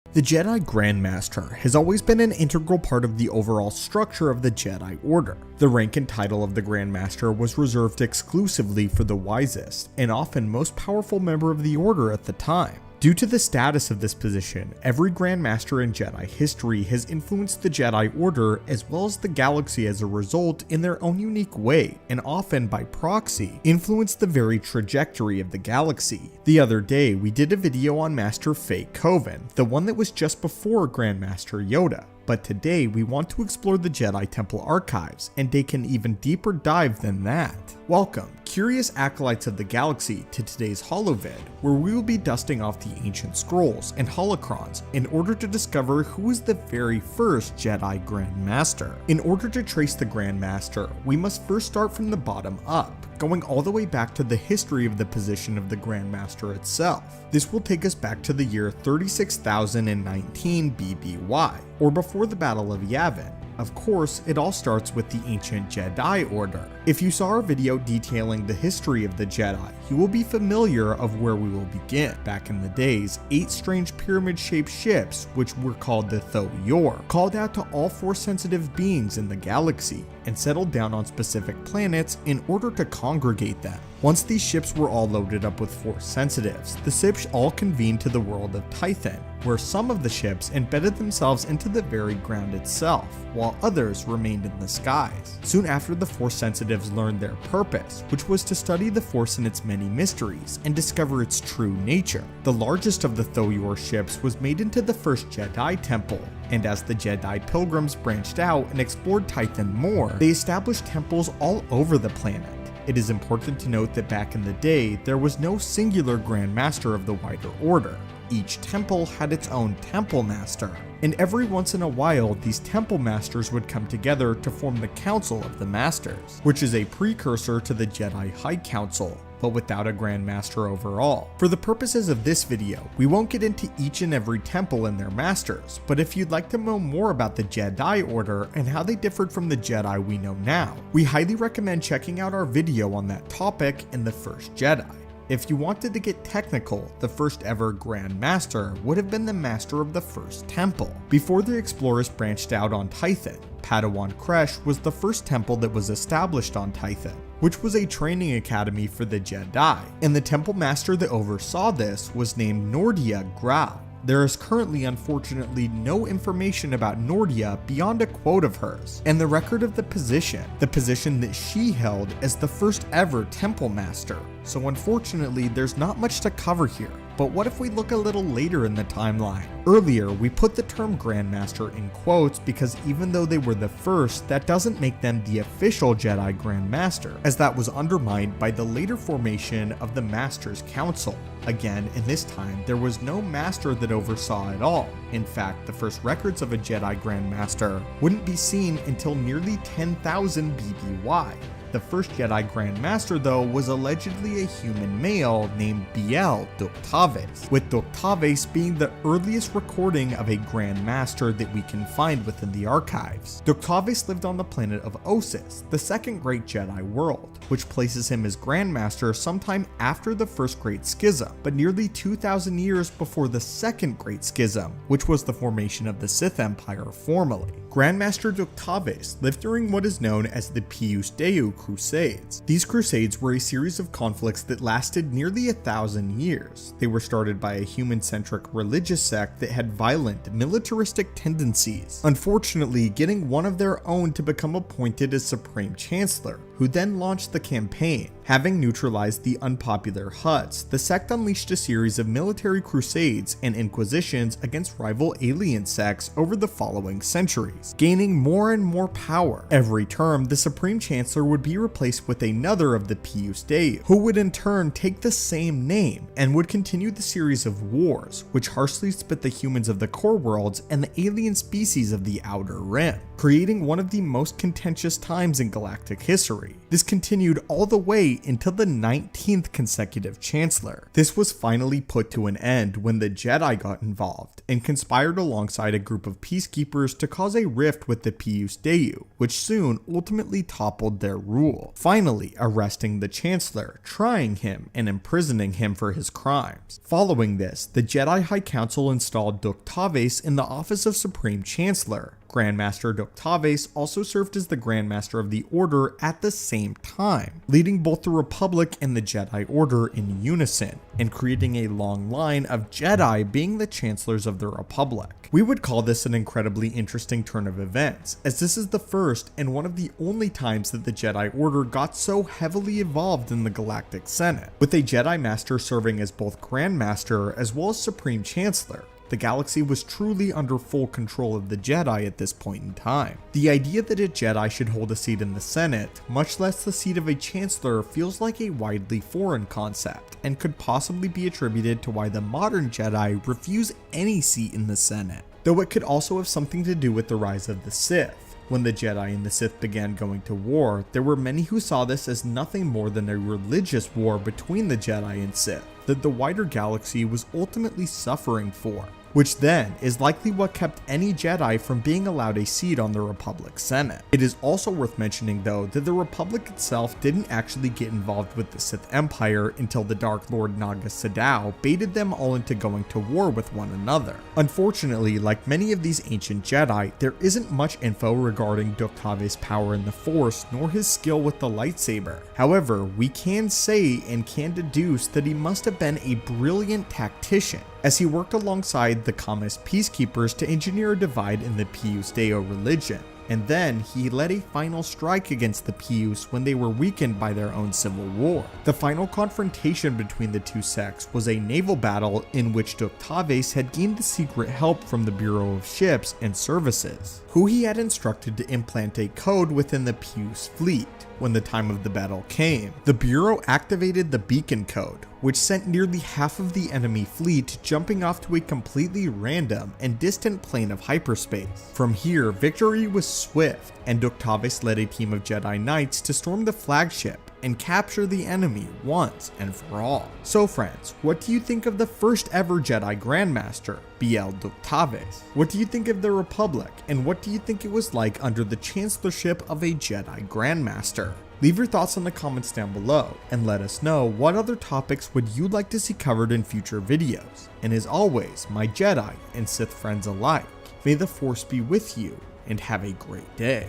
The Jedi Grandmaster has always been an integral part of the overall structure of the Jedi Order. The rank and title of the Grandmaster was reserved exclusively for the wisest, and often most powerful member of the Order at the time. Due to the status of this position, every Grandmaster in Jedi history has influenced the Jedi Order as well as the galaxy as a result in their own unique way, and often by proxy, influenced the very trajectory of the galaxy. The other day, we did a video on Master Fake Coven, the one that was just before Grandmaster Yoda. But today we want to explore the Jedi Temple archives and take an even deeper dive than that. Welcome, curious acolytes of the galaxy, to today's holovid, where we will be dusting off the ancient scrolls and holocrons in order to discover who is the very first Jedi Grandmaster. In order to trace the Grandmaster, we must first start from the bottom up, going all the way back to the history of the position of the Grandmaster itself. This will take us back to the year 36,019 BBY, or before the Battle of Yavin. Of course, it all starts with the ancient Jedi Order. If you saw our video detailing the history of the Jedi, you will be familiar of where we will begin. Back in the days, 8 strange pyramid-shaped ships, which were called the Tho-Yor, called out to all Force-sensitive beings in the galaxy and settled down on specific planets in order to congregate them. Once these ships were all loaded up with Force sensitives, the ships all convened to the world of Tython, where some of the ships embedded themselves into the very ground itself, while others remained in the skies. Soon after, the Force sensitives learned their purpose, which was to study the Force and its many mysteries and discover its true nature. The largest of the Tho-Yor ships was made into the first Jedi Temple, and as the Jedi pilgrims branched out and explored Tython more, they established temples all over the planet. It is important to note that back in the day, there was no singular Grandmaster of the wider order. Each temple had its own Temple Master, and every once in a while these Temple Masters would come together to form the Council of the Masters, which is a precursor to the Jedi High Council, but without a Grandmaster overall. For the purposes of this video, we won't get into each and every temple and their masters, but if you'd like to know more about the Jedi Order and how they differed from the Jedi we know now, we highly recommend checking out our video on that topic in The First Jedi. If you wanted to get technical, the first ever Grandmaster would have been the Master of the First Temple. Before the explorers branched out on Tython, Padawan Kresh was the first temple that was established on Tython, which was a training academy for the Jedi, and the Temple Master that oversaw this was named Nordia Grau. There is currently unfortunately no information about Nordia beyond a quote of hers, and the record of the position that she held as the first ever Temple Master. So unfortunately there's not much to cover here. But what if we look a little later in the timeline? Earlier, we put the term Grandmaster in quotes because even though they were the first, that doesn't make them the official Jedi Grandmaster, as that was undermined by the later formation of the Master's Council. Again, in this time, there was no Master that oversaw it all. In fact, the first records of a Jedi Grandmaster wouldn't be seen until nearly 10,000 BBY. The first Jedi Grandmaster, though, was allegedly a human male named Biel Doktaves, with Doktaves being the earliest recording of a Grandmaster that we can find within the archives. Doktaves lived on the planet of Ossus, the second great Jedi world, which places him as Grandmaster sometime after the First Great Schism, but nearly 2,000 years before the Second Great Schism, which was the formation of the Sith Empire formally. Grandmaster Doktaves lived during what is known as the Pius Deu Crusades. These crusades were a series of conflicts that lasted nearly 1,000 years. They were started by a human-centric religious sect that had violent, militaristic tendencies, unfortunately getting one of their own to become appointed as Supreme Chancellor, who then launched the campaign. Having neutralized the unpopular Hutts, the sect unleashed a series of military crusades and inquisitions against rival alien sects over the following centuries, gaining more and more power. Every term, the Supreme Chancellor would be replaced with another of the Pius Deu, who would in turn take the same name, and would continue the series of wars, which harshly split the humans of the core worlds and the alien species of the Outer Rim. creating one of the most contentious times in galactic history. This continued all the way until the 19th consecutive Chancellor. This was finally put to an end when the Jedi got involved and conspired alongside a group of peacekeepers to cause a rift with the Pius Deu, which soon ultimately toppled their rule, finally arresting the Chancellor, trying him, and imprisoning him for his crimes. Following this, the Jedi High Council installed Doktaves in the office of Supreme Chancellor. Grandmaster Doktaves also served as the Grandmaster of the Order at the same time, leading both the Republic and the Jedi Order in unison, and creating a long line of Jedi being the Chancellors of the Republic. We would call this an incredibly interesting turn of events, as this is the first and one of the only times that the Jedi Order got so heavily involved in the Galactic Senate, with a Jedi Master serving as both Grandmaster as well as Supreme Chancellor. The galaxy was truly under full control of the Jedi at this point in time. The idea that a Jedi should hold a seat in the Senate, much less the seat of a Chancellor, feels like a widely foreign concept, and could possibly be attributed to why the modern Jedi refuse any seat in the Senate. Though it could also have something to do with the rise of the Sith. When the Jedi and the Sith began going to war, there were many who saw this as nothing more than a religious war between the Jedi and Sith that the wider galaxy was ultimately suffering for, which then is likely what kept any Jedi from being allowed a seat on the Republic Senate. It is also worth mentioning though that the Republic itself didn't actually get involved with the Sith Empire until the Dark Lord Naga Sadow baited them all into going to war with one another. Unfortunately, like many of these ancient Jedi, there isn't much info regarding Doktaves' power in the Force nor his skill with the lightsaber. However, we can say and can deduce that he must have been a brilliant tactician, as he worked alongside the communist peacekeepers to engineer a divide in the Pius Deo religion, and then he led a final strike against the Pius when they were weakened by their own civil war. The final confrontation between the two sects was a naval battle in which Doktaves had gained the secret help from the Bureau of Ships and Services, who he had instructed to implant a code within the Pius fleet. When the time of the battle came, the Bureau activated the beacon code, which sent nearly half of the enemy fleet jumping off to a completely random and distant plane of hyperspace. From here, victory was swift, and Doktaves led a team of Jedi Knights to storm the flagship and capture the enemy once and for all. So friends, what do you think of the first ever Jedi Grandmaster, Biel Doktaves? What do you think of the Republic, and what do you think it was like under the chancellorship of a Jedi Grandmaster? Leave your thoughts in the comments down below, and let us know what other topics would you like to see covered in future videos. And as always, my Jedi and Sith friends alike, may the Force be with you, and have a great day.